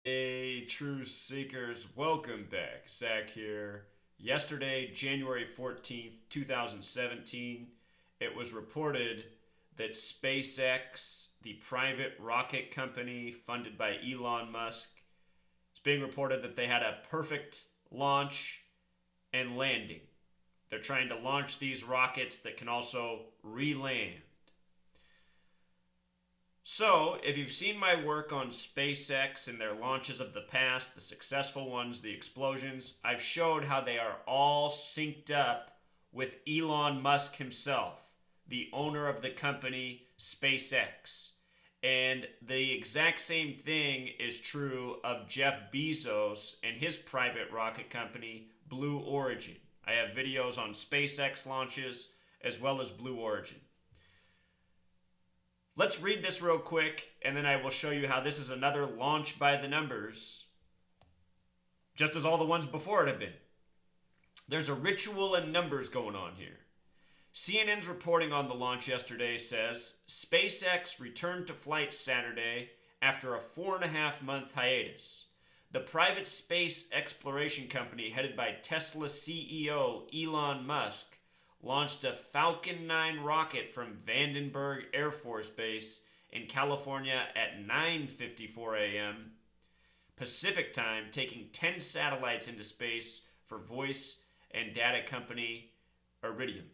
Hey, True Seekers, welcome back. Zach here. Yesterday, January 14th, 2017, it was reported that SpaceX, the private rocket company funded by Elon Musk, it's being reported that they had a perfect launch and landing. They're trying to launch these rockets that can also re land. So, if you've seen my work on SpaceX and their launches of the past, the successful ones, the explosions, I've showed how they are all synced up with Elon Musk himself, the owner of the company SpaceX. And the exact same thing is true of Jeff Bezos and his private rocket company, Blue Origin. I have videos on SpaceX launches as well as Blue Origin. Let's read this real quick, and then I will show you how this is another launch by the numbers, just as all the ones before it have been. There's a ritual and numbers going on here. CNN's reporting on the launch yesterday says SpaceX returned to flight Saturday after a 4.5-month hiatus. The private space exploration company headed by Tesla CEO Elon Musk launched a Falcon 9 rocket from Vandenberg Air Force Base in California at 9:54 a.m. Pacific time, taking 10 satellites into space for voice and data company Iridium.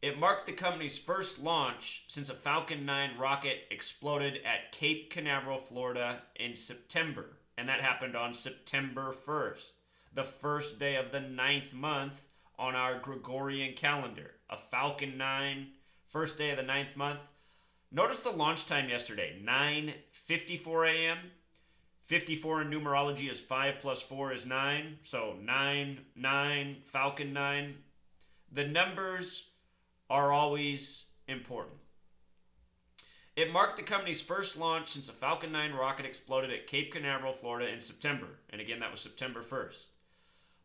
It marked the company's first launch since a Falcon 9 rocket exploded at Cape Canaveral, Florida in September, and that happened on September 1st, the first day of the 9th month on our Gregorian calendar. A Falcon 9, first day of the 9th month. Notice the launch time yesterday, 9:54 a.m. 54 in numerology is 5 plus 4 is 9. So 9, 9, Falcon 9. The numbers are always important. It marked the company's first launch since a Falcon 9 rocket exploded at Cape Canaveral, Florida in September. And again, that was September 1st.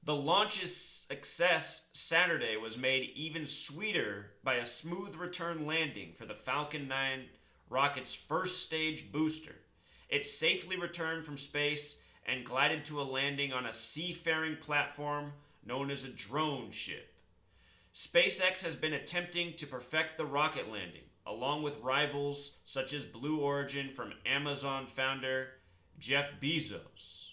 The launch's success Saturday was made even sweeter by a smooth return landing for the Falcon 9 rocket's first stage booster. It safely returned from space and glided to a landing on a seafaring platform known as a drone ship. SpaceX has been attempting to perfect the rocket landing, along with rivals such as Blue Origin from Amazon founder Jeff Bezos.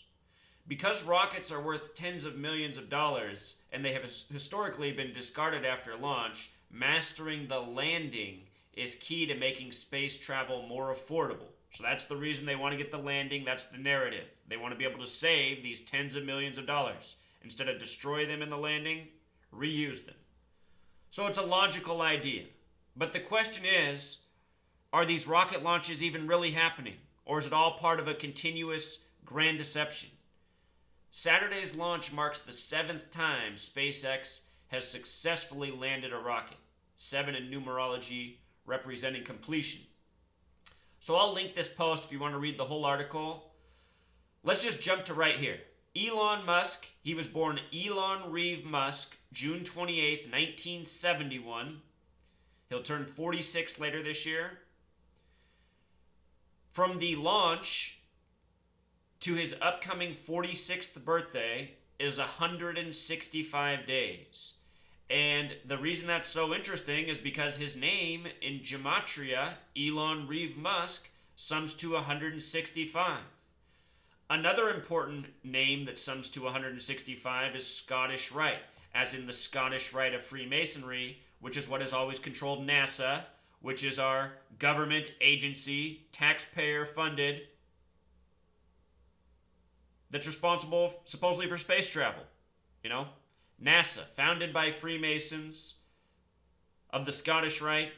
Because rockets are worth tens of millions of dollars and they have historically been discarded after launch, mastering the landing is key to making space travel more affordable. So that's the reason they want to get the landing. That's the narrative. They want to be able to save these tens of millions of dollars. Instead of destroy them in the landing, reuse them. So it's a logical idea. But the question is, are these rocket launches even really happening? Or is it all part of a continuous grand deception? Saturday's launch marks the 7th time SpaceX has successfully landed a rocket. 7 in numerology representing completion. So I'll link this post if you want to read the whole article. Let's just jump to right here. Elon Musk, he was born Elon Reeve Musk, June 28th, 1971. He'll turn 46 later this year. From the launch to his upcoming 46th birthday is 165 days. And the reason that's so interesting is because his name in Gematria, Elon Reeve Musk, sums to 165. Another important name that sums to 165 is Scottish Rite, as in the Scottish Rite of Freemasonry, which is what has always controlled NASA, which is our government agency, taxpayer funded, that's responsible supposedly for space travel. NASA, founded by Freemasons of the Scottish Rite.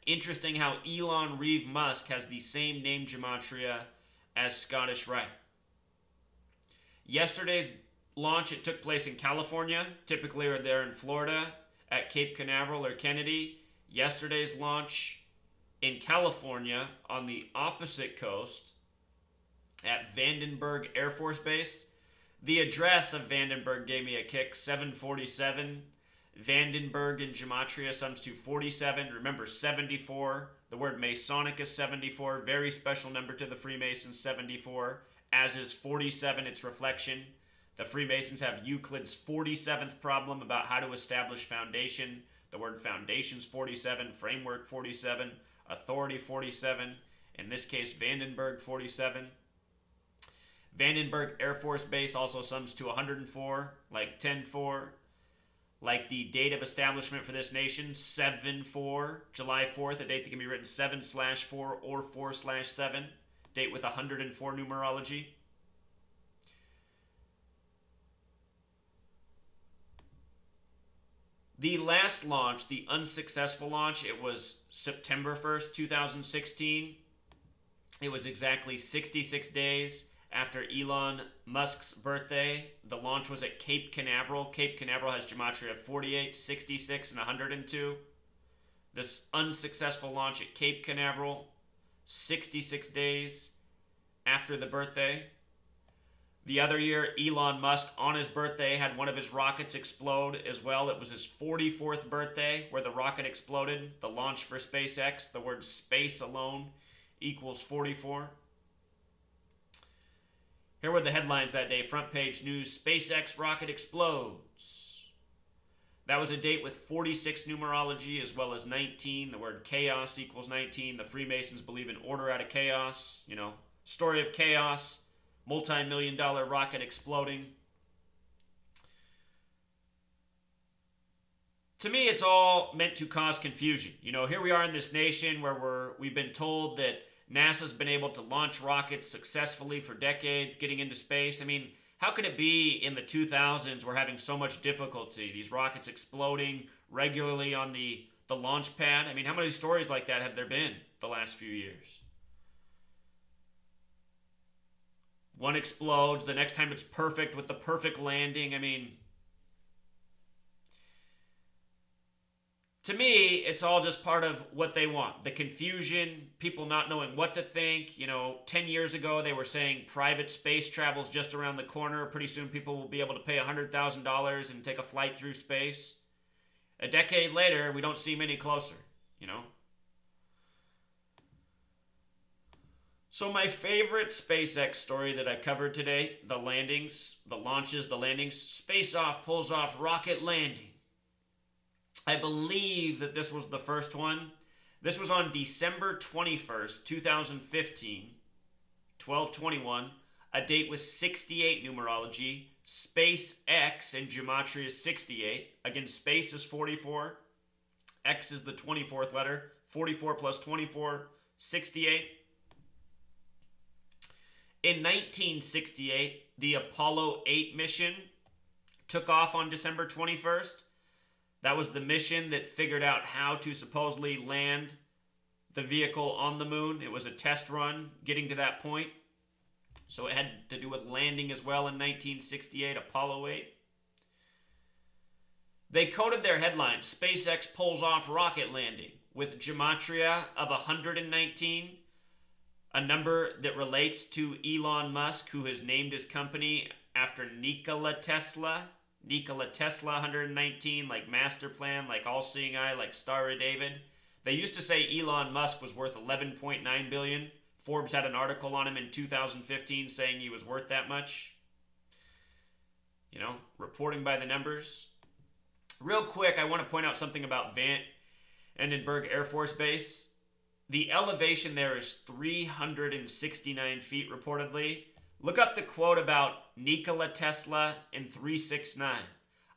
Interesting how Elon Reeve Musk has the same name gematria as Scottish Rite. Yesterday's launch, it took place in California. Typically they're in Florida at Cape Canaveral or Kennedy. Yesterday's launch in California on the opposite coast at Vandenberg Air Force Base. The address of Vandenberg gave me a kick, 747. Vandenberg in gematria sums to 47. Remember, 74. The word Masonic is 74. Very special number to the Freemasons, 74. As is 47, its reflection. The Freemasons have Euclid's 47th problem about how to establish foundation. The word foundation's 47. Framework, 47. Authority, 47. In this case, Vandenberg, 47. Vandenberg Air Force Base also sums to 104, like 10-4. Like the date of establishment for this nation, 7-4, July 4th, a date that can be written 7/4 or 4/7, date with 104 numerology. The last launch, the unsuccessful launch, it was September 1st, 2016. It was exactly 66 days after Elon Musk's birthday. The launch was at Cape Canaveral. Cape Canaveral has gematria of 48, 66, and 102. This unsuccessful launch at Cape Canaveral, 66 days after the birthday. The other year, Elon Musk, on his birthday, had one of his rockets explode as well. It was his 44th birthday where the rocket exploded. The launch for SpaceX, the word space alone equals 44. Here were the headlines that day. Front page news, SpaceX rocket explodes. That was a date with 46 numerology as well as 19. The word chaos equals 19. The Freemasons believe in order out of chaos. You know, story of chaos, multi-million-dollar rocket exploding. To me, it's all meant to cause confusion. You know, here we are in this nation where we've been told that NASA's been able to launch rockets successfully for decades, getting into space. I mean, how could it be in the 2000s we're having so much difficulty? These rockets exploding regularly on the launch pad. I mean, how many stories like that have there been the last few years? One explodes, the next time it's perfect with the perfect landing. I mean, to me, it's all just part of what they want. The confusion, people not knowing what to think. You know, 10 years ago, they were saying private space travel's just around the corner. Pretty soon, people will be able to pay $100,000 and take a flight through space. A decade later, we don't seem any closer, you know? So my favorite SpaceX story that I've covered today, the landings, the launches, the landings, space off, pulls off, rocket landing. I believe that this was the first one. This was on December 21st, 2015, 12/21, a date with 68 numerology. SpaceX in gematria is 68. Again, space is 44. X is the 24th letter. 44 plus 24, 68. In 1968, the Apollo 8 mission took off on December 21st. That was the mission that figured out how to supposedly land the vehicle on the moon. It was a test run getting to that point. So it had to do with landing as well in 1968, Apollo 8. They coded their headline, SpaceX pulls off rocket landing, with gematria of 119, a number that relates to Elon Musk, who has named his company after Nikola Tesla. Nikola Tesla, 119, like master plan, like all-seeing eye, like Star of David. They used to say Elon Musk was worth $11.9 billion. Forbes had an article on him in 2015 saying he was worth that much. You know, reporting by the numbers. Real quick, I want to point out something about Vandenberg Air Force Base. The elevation there is 369 feet, reportedly. Look up the quote about Nikola Tesla in 369.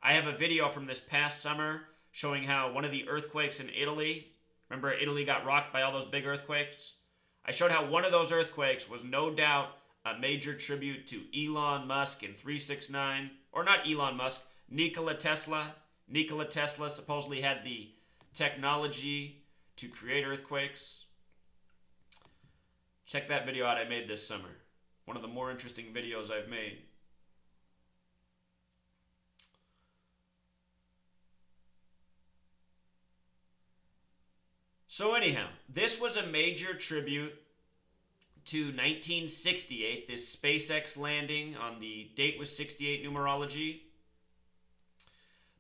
I have a video from this past summer showing how one of the earthquakes in Italy, remember Italy got rocked by all those big earthquakes? I showed how one of those earthquakes was no doubt a major tribute to Elon Musk in 369. Or not Elon Musk, Nikola Tesla. Nikola Tesla supposedly had the technology to create earthquakes. Check that video out I made this summer. One of the more interesting videos I've made. So anyhow, this was a major tribute to 1968, this SpaceX landing on the date with 68 numerology.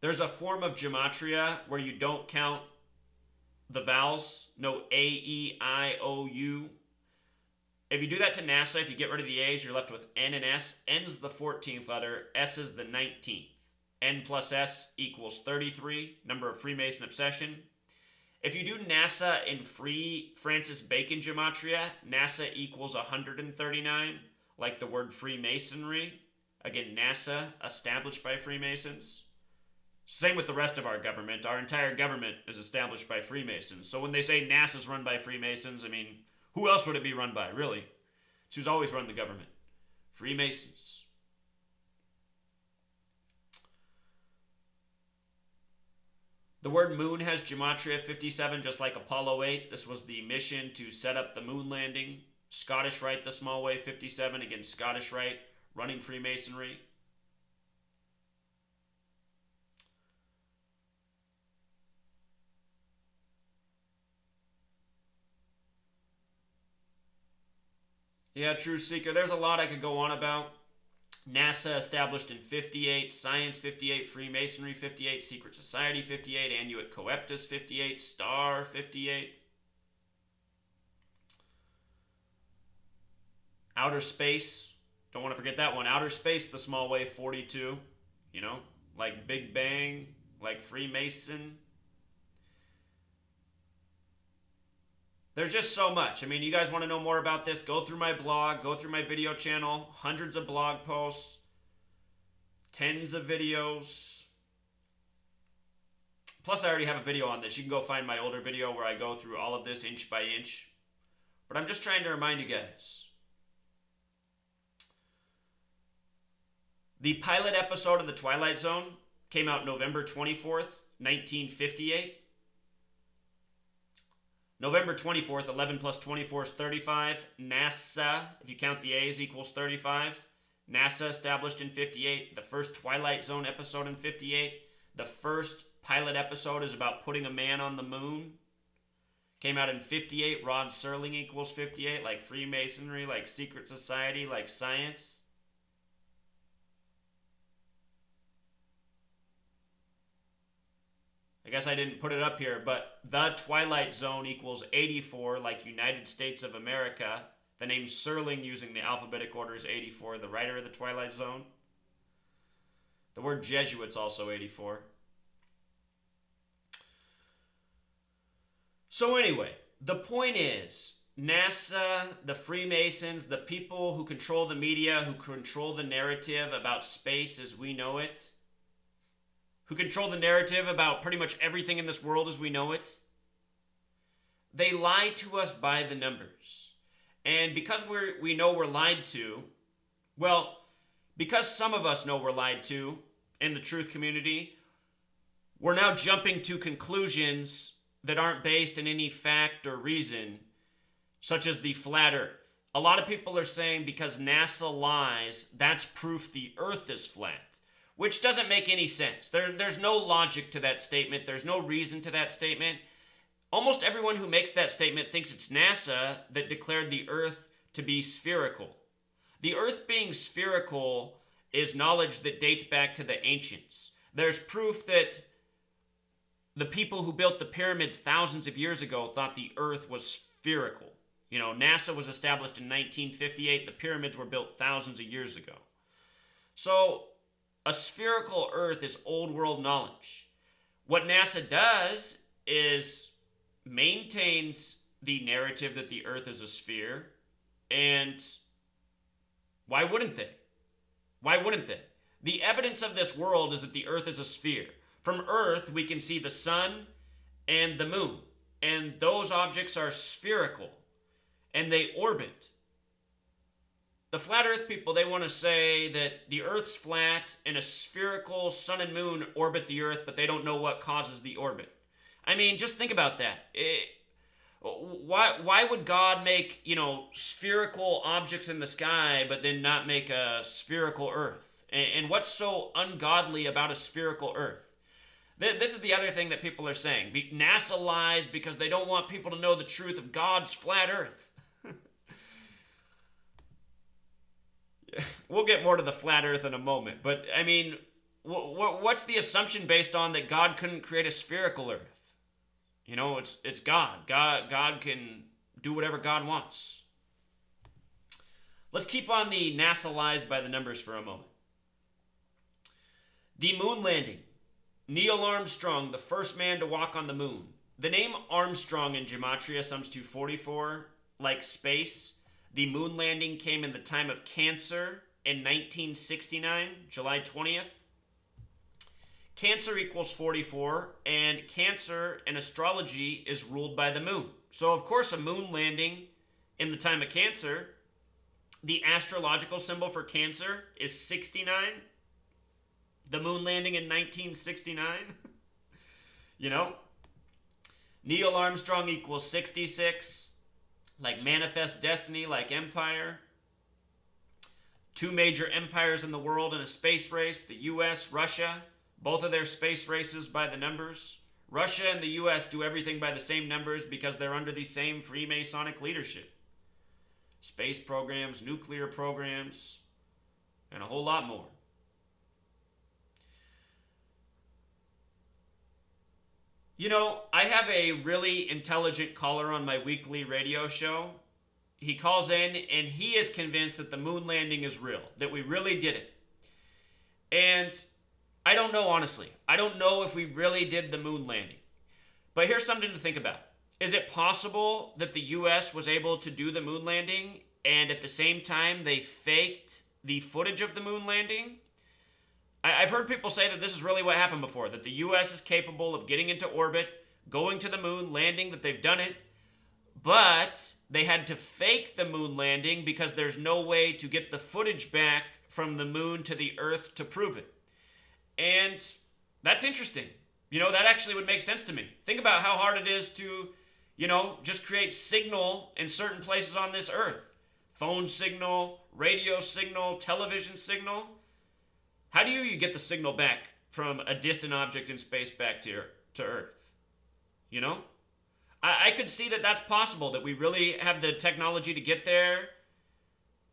There's a form of gematria where you don't count the vowels. No A, E, I, O, U. If you do that to NASA, if you get rid of the A's, you're left with N and S. N's the 14th letter. S is the 19th. N plus S equals 33, number of Freemason obsession. If you do NASA in free Francis Bacon gematria, NASA equals 139, like the word Freemasonry. Again, NASA, established by Freemasons. Same with the rest of our government. Our entire government is established by Freemasons. So when they say NASA's run by Freemasons, I mean, who else would it be run by, really? It's who's always run the government. Freemasons. The word moon has gematria 57, just like Apollo 8. This was the mission to set up the moon landing. Scottish Rite the small way 57, again, Scottish Rite, running Freemasonry. Yeah, True Seeker. There's a lot I could go on about. NASA established in 58, Science 58, Freemasonry 58, Secret Society 58, Annuit Coeptus 58, Star 58. Outer Space, don't want to forget that one. Outer Space, the small wave 42, you know, like Big Bang, like Freemason. There's just so much. I mean, you guys want to know more about this? Go through my blog, go through my video channel, hundreds of blog posts, tens of videos. Plus, I already have a video on this. You can go find my older video where I go through all of this inch by inch. But I'm just trying to remind you guys. The pilot episode of The Twilight Zone came out November 24th, 1958. November 24th, 11 plus 24 is 35. NASA, if you count the A's, equals 35. NASA established in 58. The first Twilight Zone episode in 58. The first pilot episode is about putting a man on the moon. Came out in 58. Rod Serling equals 58. Like Freemasonry, like Secret Society, like science. I guess I didn't put it up here, but the Twilight Zone equals 84, like United States of America. The name Serling using the alphabetic order is 84, the writer of the Twilight Zone. The word Jesuit's also 84. So anyway, the point is, NASA, the Freemasons, the people who control the media, who control the narrative about space as we know it, who control the narrative about pretty much everything in this world as we know it, they lie to us by the numbers. And because we know we're lied to, well, because some of us know we're lied to in the truth community, we're now jumping to conclusions that aren't based in any fact or reason, such as the flat earth. A lot of people are saying because NASA lies, that's proof the earth is flat. Which doesn't make any sense. There's no logic to that statement. There's no reason to that statement. Almost everyone who makes that statement thinks it's NASA that declared the Earth to be spherical. The Earth being spherical is knowledge that dates back to the ancients. There's proof that the people who built the pyramids thousands of years ago thought the Earth was spherical. You know, NASA was established in 1958. The pyramids were built thousands of years ago. So a spherical Earth is old world knowledge. What NASA does is maintains the narrative that the Earth is a sphere, and why wouldn't they? Why wouldn't they? The evidence of this world is that the Earth is a sphere. From Earth, we can see the sun and the moon, and those objects are spherical, and they orbit. The flat earth people, they want to say that the earth's flat and a spherical sun and moon orbit the earth, but they don't know what causes the orbit. I mean, just think about that. Why would God make, spherical objects in the sky, but then not make a spherical earth? And what's so ungodly about a spherical earth? This is the other thing that people are saying. NASA lies because they don't want people to know the truth of God's flat earth. We'll get more to the flat earth in a moment, but I mean, What's the assumption based on that God couldn't create a spherical Earth? You know, it's God. God can do whatever God wants. Let's keep on the NASA lies by the numbers for a moment. The moon landing. Neil Armstrong, the first man to walk on the moon. The name Armstrong in gematria sums to 44, like space. The moon landing came in the time of Cancer in 1969, July 20th. Cancer equals 44, and Cancer in astrology is ruled by the moon. So, of course, a moon landing in the time of Cancer, the astrological symbol for Cancer is 69. The moon landing in 1969. You know? Neil Armstrong equals 66, like manifest destiny, like empire. Two major empires in the world in a space race, the US, Russia. Both of their space races by the numbers. Russia and the US do everything by the same numbers because they're under the same Freemasonic leadership. Space programs, nuclear programs, and a whole lot more. You know, I have a really intelligent caller on my weekly radio show. He calls in and he is convinced that the moon landing is real, that we really did it. And I don't know, honestly. I don't know if we really did the moon landing. But here's something to think about. Is it possible that the US was able to do the moon landing and at the same time they faked the footage of the moon landing? I've heard people say that this is really what happened before, that the US is capable of getting into orbit, going to the moon, landing, that they've done it, but they had to fake the moon landing because there's no way to get the footage back from the moon to the Earth to prove it. And that's interesting. You know, that actually would make sense to me. Think about how hard it is to, you know, just create signal in certain places on this Earth. Phone signal, radio signal, television signal. How do you get the signal back from a distant object in space back to Earth? You know? I could see that that's possible, that we really have the technology to get there,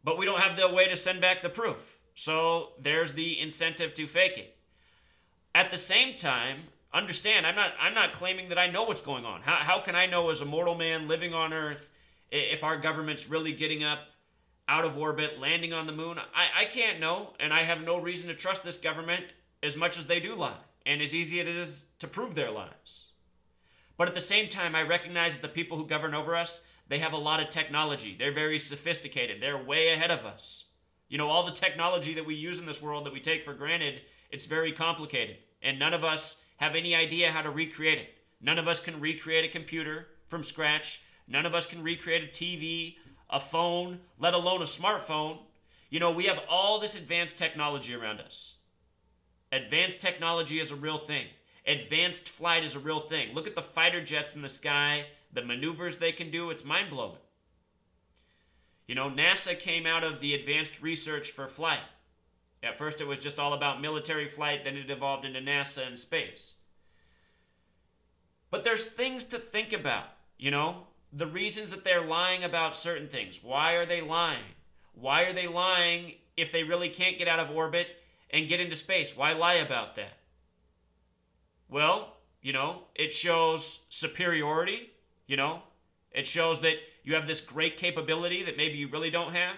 but we don't have the way to send back the proof. So there's the incentive to fake it. At the same time, understand, I'm not claiming that I know what's going on. How can I know as a mortal man living on Earth if our government's really getting up out of orbit, landing on the moon? I can't know, and I have no reason to trust this government as much as they do lie, and as easy as it is to prove their lies. But at the same time, I recognize that the people who govern over us, they have a lot of technology. They're very sophisticated. They're way ahead of us. You know, all the technology that we use in this world that we take for granted, it's very complicated. And none of us have any idea how to recreate it. None of us can recreate a computer from scratch. None of us can recreate a TV, a phone, let alone a smartphone. You know, we have all this advanced technology around us. Advanced technology is a real thing. Advanced flight is a real thing. Look at the fighter jets in the sky, the maneuvers they can do. It's mind-blowing. You know, NASA came out of the advanced research for flight. At first it was just all about military flight, then it evolved into NASA and space. But there's things to think about, you know? The reasons that they're lying about certain things. Why are they lying? Why are they lying if they really can't get out of orbit and get into space? Why lie about that? Well, you know, it shows superiority, you know? It shows that you have this great capability that maybe you really don't have.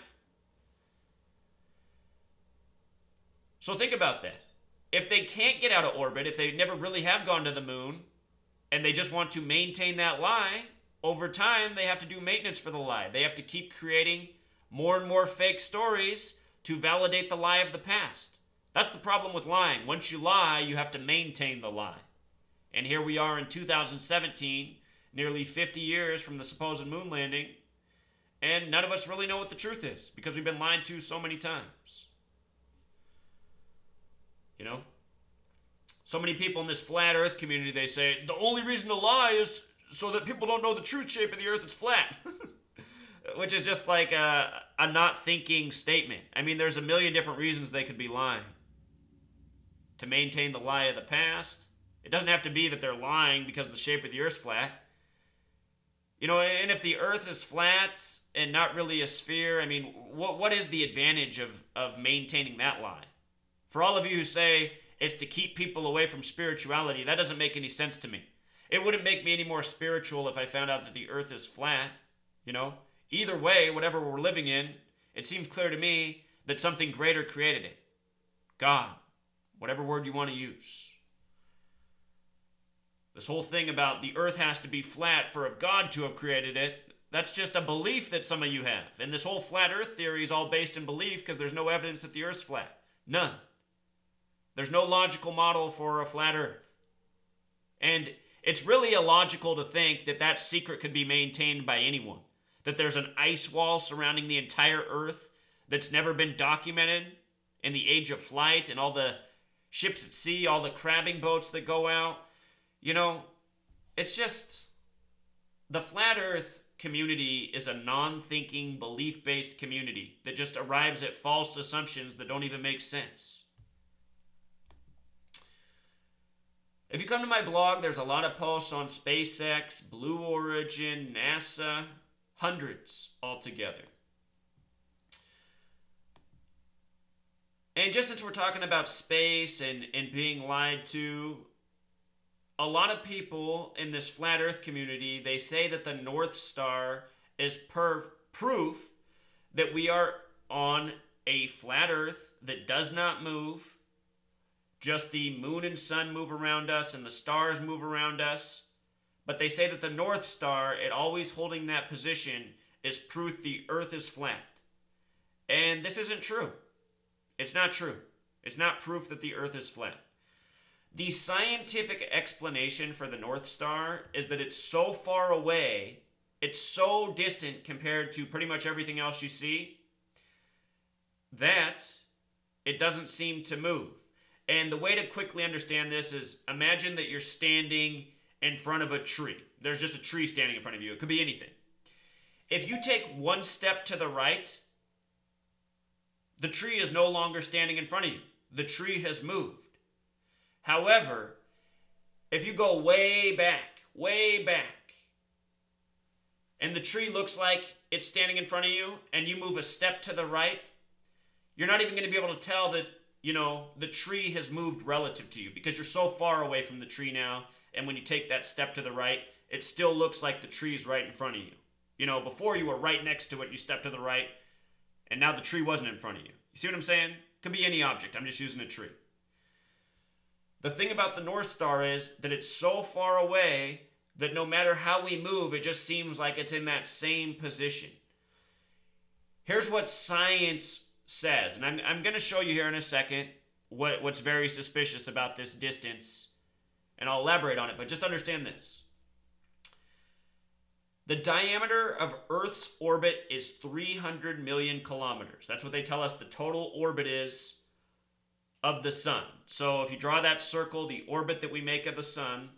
So think about that. If they can't get out of orbit, if they never really have gone to the moon, and they just want to maintain that lie, over time they have to do maintenance for the lie. They have to keep creating more and more fake stories to validate the lie of the past. That's the problem with lying. Once you lie, you have to maintain the lie. And here we are in 2017, nearly 50 years from the supposed moon landing, and none of us really know what the truth is because we've been lied to so many times. You know? So many people in this flat earth community, they say, the only reason to lie is so that people don't know the true shape of the earth, it's flat. Which is just like a not thinking statement. I mean, there's a million different reasons they could be lying. To maintain the lie of the past. It doesn't have to be that they're lying because the shape of the earth's flat. You know, and if the earth is flat and not really a sphere, I mean, what is the advantage of maintaining that lie? For all of you who say it's to keep people away from spirituality. That doesn't make any sense to me. It wouldn't make me any more spiritual if I found out that the earth is flat, you know? Either way, whatever we're living in, it seems clear to me that something greater created it. God, whatever word you want to use. This whole thing about the earth has to be flat for of God to have created it, that's just a belief that some of you have. And this whole flat earth theory is all based in belief because there's no evidence that the earth's flat. None. There's no logical model for a flat earth. And it's really illogical to think that that secret could be maintained by anyone. That there's an ice wall surrounding the entire earth that's never been documented in the age of flight and all the ships at sea, all the crabbing boats that go out. You know, it's just, the flat earth community is a non-thinking, belief-based community that just arrives at false assumptions that don't even make sense. If you come to my blog, there's a lot of posts on SpaceX, Blue Origin, NASA, hundreds altogether. And just since we're talking about space and being lied to, a lot of people in this flat earth community, they say that the North Star is proof that we are on a flat earth that does not move. Just the moon and sun move around us and the stars move around us. But they say that the North Star, it always holding that position, is proof the earth is flat. And this isn't true. It's not true. It's not proof that the earth is flat. The scientific explanation for the North Star is that it's so far away, it's so distant compared to pretty much everything else you see, that it doesn't seem to move. And the way to quickly understand this is, imagine that you're standing in front of a tree. There's just a tree standing in front of you. It could be anything. If you take one step to the right, the tree is no longer standing in front of you. The tree has moved. However, if you go way back, and the tree looks like it's standing in front of you, and you move a step to the right, you're not even going to be able to tell that, you know, the tree has moved relative to you because you're so far away from the tree now, and when you take that step to the right, it still looks like the tree's right in front of you. You know, before you were right next to it, you stepped to the right, and now the tree wasn't in front of you. You see what I'm saying? Could be any object. I'm just using a tree. The thing about the North Star is that it's so far away that no matter how we move, it just seems like it's in that same position. Here's what science says, and I'm going to show you here in a second what's very suspicious about this distance, and I'll elaborate on it, but just understand this. The diameter of Earth's orbit is 300 million kilometers. That's what they tell us the total orbit is of the sun. So if you draw that circle, the orbit that we make of the sun,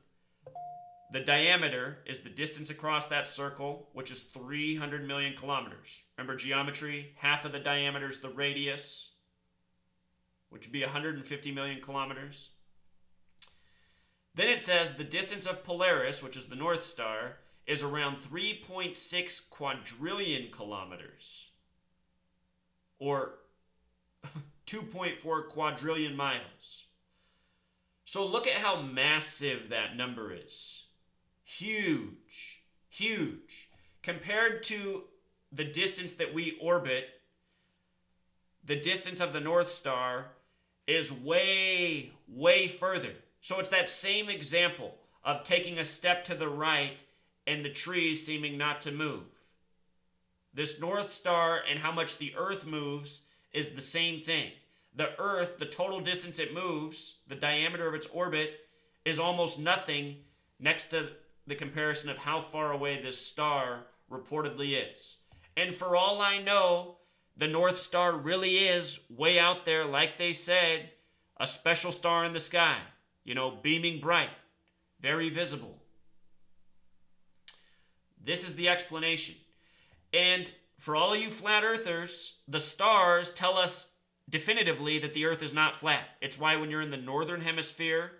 the diameter is the distance across that circle, which is 300 million kilometers. Remember geometry? Half of the diameter is the radius, which would be 150 million kilometers. Then it says the distance of Polaris, which is the North Star, is around 3.6 quadrillion kilometers, or 2.4 quadrillion miles. So look at how massive that number is. Huge, huge. Compared to the distance that we orbit, the distance of the North Star is way, way further. So it's that same example of taking a step to the right and the tree seeming not to move. This North Star and how much the Earth moves is the same thing. The Earth, the total distance it moves, the diameter of its orbit, is almost nothing next to the comparison of how far away this star reportedly is. And for all I know, the North Star really is way out there, like they said, a special star in the sky, you know, beaming bright, very visible. This is the explanation. And for all of you flat earthers, the stars tell us definitively that the Earth is not flat. It's why when you're in the northern hemisphere,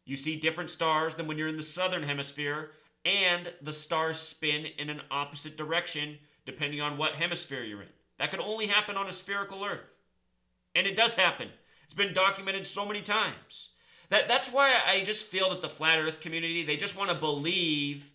you see different stars than when you're in the southern hemisphere, and the stars spin in an opposite direction depending on what hemisphere you're in. That could only happen on a spherical Earth. And it does happen. It's been documented so many times. That's why I just feel that the flat earth community, they just want to believe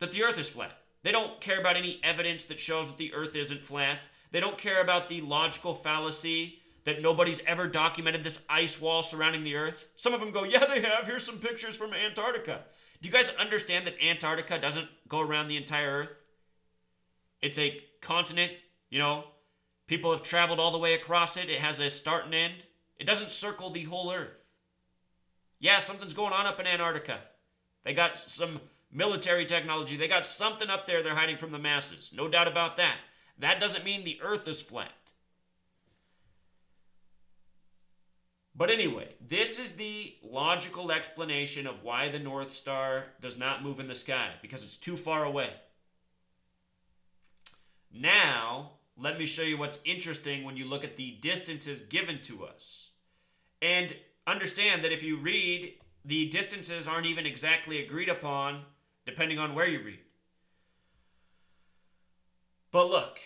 that the earth is flat. They don't care about any evidence that shows that the earth isn't flat. They don't care about the logical fallacy that nobody's ever documented this ice wall surrounding the earth. Some of them go, yeah, they have. Here's some pictures from Antarctica. Do you guys understand that Antarctica doesn't go around the entire earth? It's a continent, people have traveled all the way across it. It has a start and end. It doesn't circle the whole earth. Yeah, something's going on up in Antarctica. They got some military technology. They got something up there they're hiding from the masses. No doubt about that. That doesn't mean the earth is flat. But anyway, this is the logical explanation of why the North Star does not move in the sky, because it's too far away. Now, let me show you what's interesting when you look at the distances given to us. And understand that if you read, the distances aren't even exactly agreed upon, depending on where you read. But look,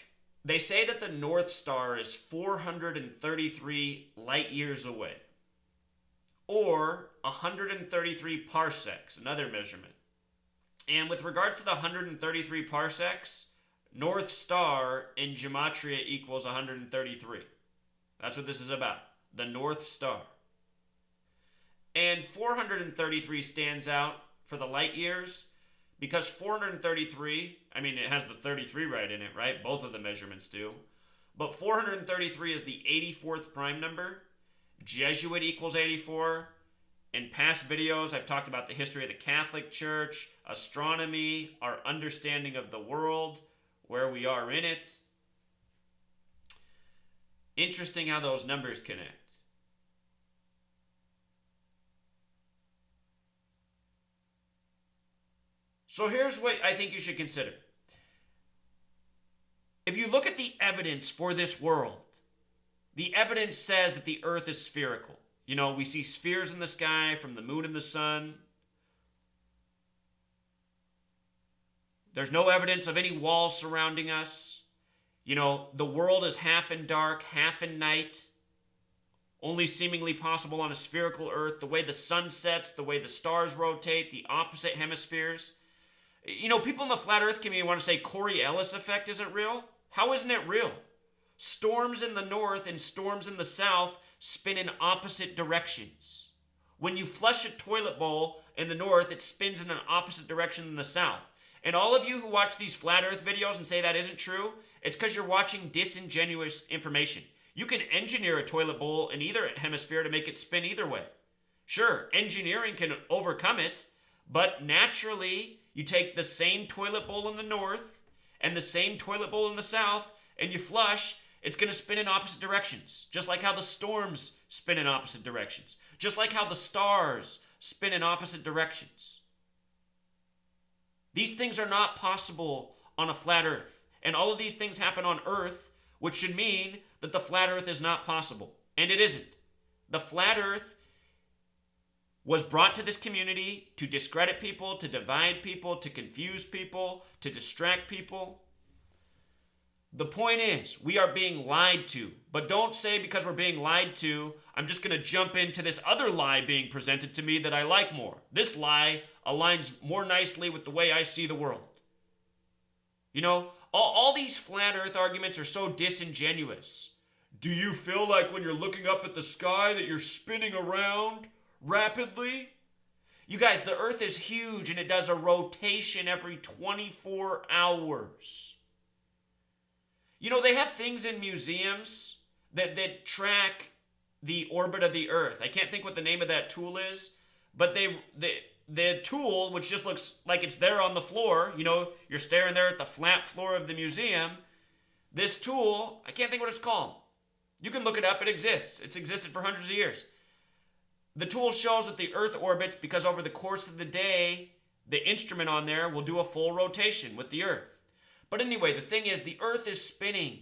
they say that the North Star is 433 light years away, or 133 parsecs, another measurement. And with regards to the 133 parsecs, North Star in gematria equals 133. That's what this is about, the North Star. And 433 stands out for the light years because 433, it has the 33 right in it, right? Both of the measurements do. But 433 is the 84th prime number. Jesuit equals 84. In past videos, I've talked about the history of the Catholic Church, astronomy, our understanding of the world, where we are in it. Interesting how those numbers connect. So here's what I think you should consider. If you look at the evidence for this world, the evidence says that the earth is spherical. We see spheres in the sky from the moon and the sun. There's no evidence of any walls surrounding us. The world is half in dark, half in night. Only seemingly possible on a spherical earth. The way the sun sets, the way the stars rotate, the opposite hemispheres. People in the flat earth community want to say Corey Ellis effect isn't real. How isn't it real? Storms in the north and storms in the south spin in opposite directions. When you flush a toilet bowl in the north, it spins in an opposite direction in the south. And all of you who watch these flat earth videos and say that isn't true, it's because you're watching disingenuous information. You can engineer a toilet bowl in either hemisphere to make it spin either way. Sure, engineering can overcome it, but naturally, you take the same toilet bowl in the north and the same toilet bowl in the south, and you flush, it's going to spin in opposite directions. Just like how the storms spin in opposite directions. Just like how the stars spin in opposite directions. These things are not possible on a flat earth. And all of these things happen on earth, which should mean that the flat earth is not possible. And it isn't. The flat earth was brought to this community to discredit people, to divide people, to confuse people, to distract people. The point is, we are being lied to. But don't say because we're being lied to, I'm just going to jump into this other lie being presented to me that I like more. This lie aligns more nicely with the way I see the world. All these flat earth arguments are so disingenuous. Do you feel like when you're looking up at the sky that you're spinning around rapidly? You guys, the earth is huge and it does a rotation every 24 hours. They have things in museums that track the orbit of the earth. I can't think what the name of that tool is, but the tool, which just looks like it's there on the floor, you're staring there at the flat floor of the museum. This tool, I can't think what it's called. You can look it up, it exists. It's existed for hundreds of years. The tool shows that the earth orbits because over the course of the day, the instrument on there will do a full rotation with the earth. But anyway, the thing is, the earth is spinning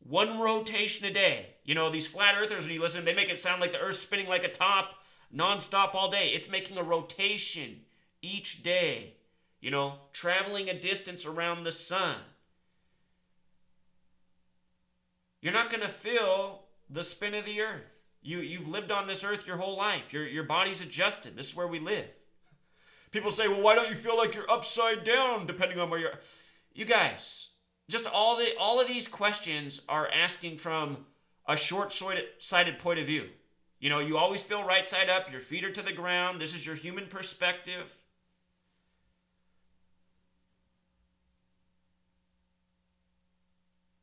one rotation a day. These flat earthers, when you listen, they make it sound like the earth's spinning like a top, nonstop all day. It's making a rotation each day, traveling a distance around the sun. You're not going to feel the spin of the earth. You've lived on this earth your whole life. Your body's adjusted. This is where we live. People say, well, why don't you feel like you're upside down depending on where you're... You guys, just all of these questions are asking from a short-sighted point of view. You know, you always feel right side up. Your feet are to the ground. This is your human perspective.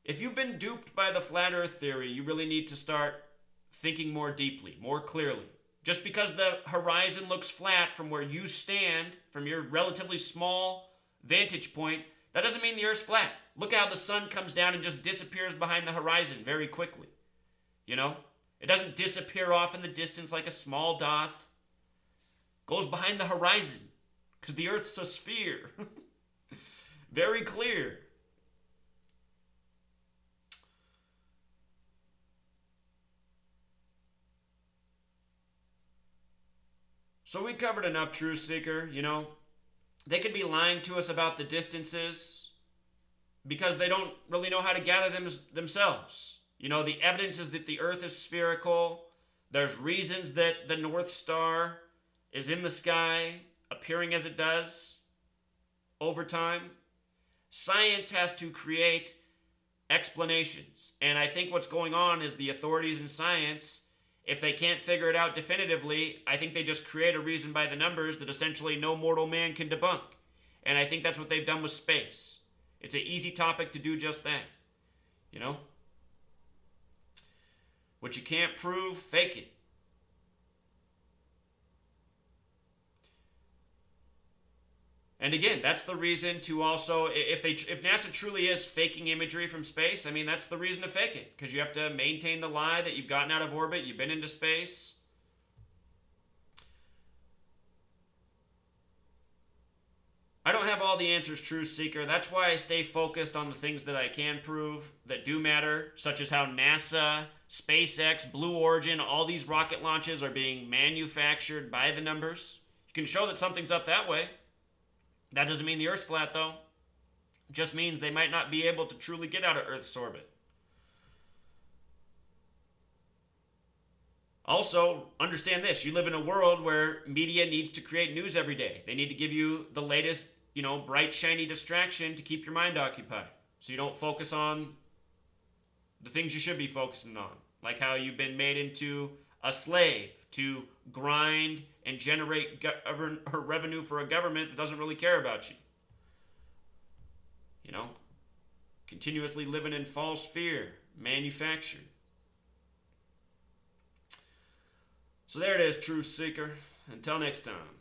If you've been duped by the flat earth theory, you really need to start thinking more deeply, more clearly. Just because the horizon looks flat from where you stand, from your relatively small vantage point, that doesn't mean the Earth's flat. Look how the sun comes down and just disappears behind the horizon very quickly. You know? It doesn't disappear off in the distance like a small dot. It goes behind the horizon because the Earth's a sphere. Very clear. So we covered enough, Truth Seeker. You know, they could be lying to us about the distances because they don't really know how to gather them themselves. You know, the evidence is that the Earth is spherical. There's reasons that the North Star is in the sky, appearing as it does over time. Science has to create explanations. And I think what's going on is the authorities in science, if they can't figure it out definitively, I think they just create a reason by the numbers that essentially no mortal man can debunk. And I think that's what they've done with space. It's an easy topic to do just that. You know? What you can't prove, fake it. And again, that's the reason to also, if NASA truly is faking imagery from space, I mean, that's the reason to fake it. Because you have to maintain the lie that you've gotten out of orbit, you've been into space. I don't have all the answers, Truth Seeker. That's why I stay focused on the things that I can prove that do matter, such as how NASA, SpaceX, Blue Origin, all these rocket launches are being manufactured by the numbers. You can show that something's up that way. That doesn't mean the Earth's flat, though. It just means they might not be able to truly get out of Earth's orbit. Also, understand this. You live in a world where media needs to create news every day. They need to give you the latest, bright, shiny distraction to keep your mind occupied. So you don't focus on the things you should be focusing on. Like how you've been made into a slave to grind and generate revenue for a government that doesn't really care about you. You know, continuously living in false fear, manufactured. So there it is, Truth Seeker. Until next time.